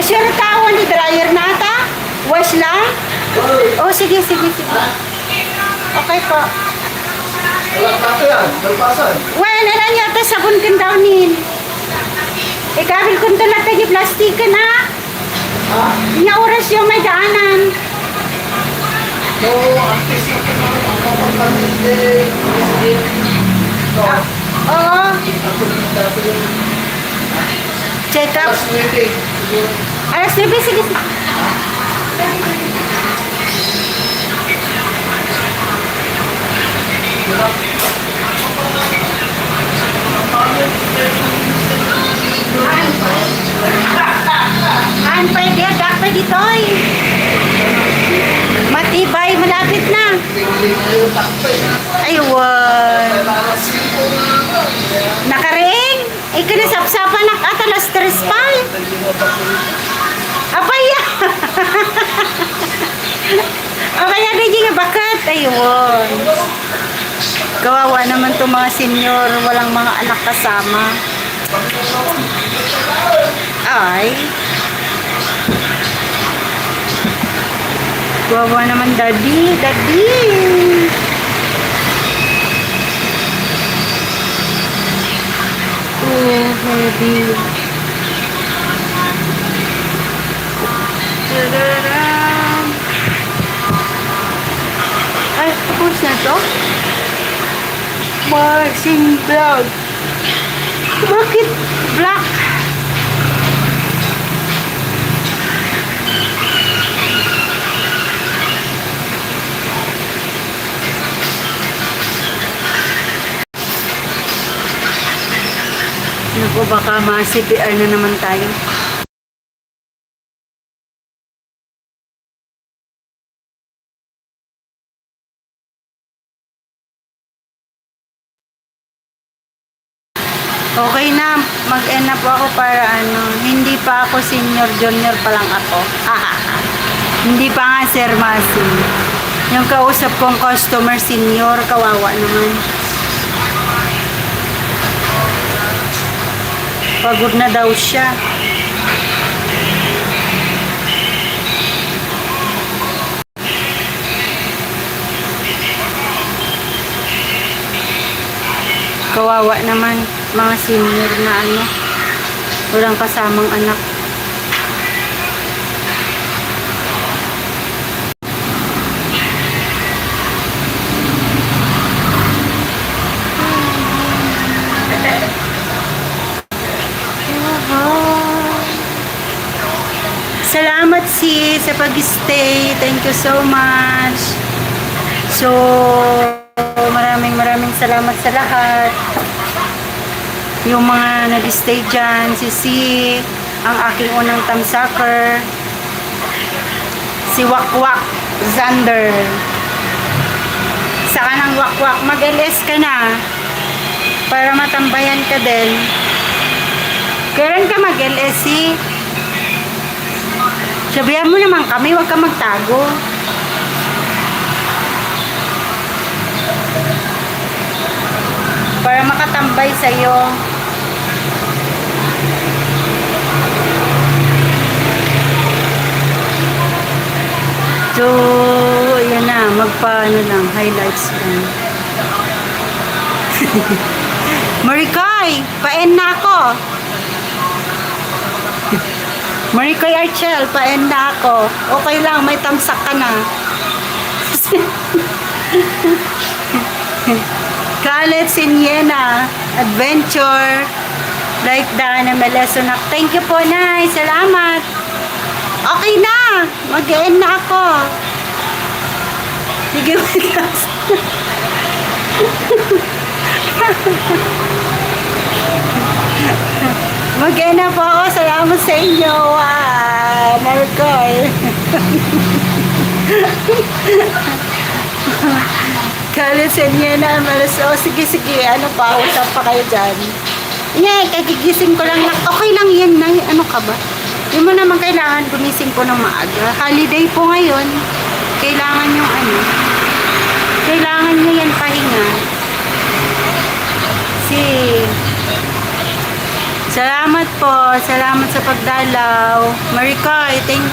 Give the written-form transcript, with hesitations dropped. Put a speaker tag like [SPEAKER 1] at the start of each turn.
[SPEAKER 1] Sure ka, ni dryer na ata? Wash lang? Oh, sige, sige, sige. Okay po.
[SPEAKER 2] Wala pa ito yan, dalpasan.
[SPEAKER 1] Well, ilan yata sabon kan daw nin. Ikabil kung ito lang tayo plastic na.
[SPEAKER 2] Ha?
[SPEAKER 1] Nga oras yung may daanan.
[SPEAKER 2] So, artist na ito naman ang kapag-pamit
[SPEAKER 1] Oo. Check up.
[SPEAKER 2] Last meeting.
[SPEAKER 1] Alas 9, sige. An, pwede, pwede dito eh. Matibay, malapit na. Aywan. Nakaring? Ay, kinasapsapan na atalas tres pa. Apaya. Apaya din yung bakat. Ayun. Kawawa naman itong mga senior. Walang mga anak kasama. Ay. Kawawa naman daddy. Daddy. Oh, heavy. Tadadam. Ay, push na to? Marching vlog. Bakit black? Naku, baka ma-CPR na naman tayo. Okay na, mag-end na po ako para hindi pa ako senior, junior pa lang ako. Hindi pa nga Sir Masi. Yung kausap kong customer senior, kawawa naman. Pagod na daw siya. Kawawa naman mga senior na walang kasamang anak. Salamat sa pag-stay. Thank you so much. So, maraming salamat sa lahat. Yung mga nag-stay dyan, si ang aking unang tamsaker, si Wakwak Zander. Saka ng Wakwak, mag-LS ka na para matambayan ka din. Kailan ka mag-LS? Sabihan mo naman kami, huwag ka magtago. Para makatambay sa'yo. So, yan na, magpa-ano lang, highlights lang. Marikoy, pa-end na ako. Marikoy Archel, pa-end na ako. Okay lang, may tamsak ka na. College in Yena, adventure, like the Melesonak. Thank you po, Nay. Salamat. Okay na. Mag-end na ako. Sige, wait lang. Mag-end na po ako. Salamat sa inyo. Marikoy. College in Yena, Melesonak. Sige. Ano pa? Usap pa kayo dyan. Kagigising ko lang. Okay lang yan, Nay. Ano ka ba? Hindi mo naman kailangan gumising ko ng maaga. Holiday po ngayon. Kailangan yung kailangan nyo yan pahinga. Salamat po. Salamat sa pagdalaw. Marikoy, thank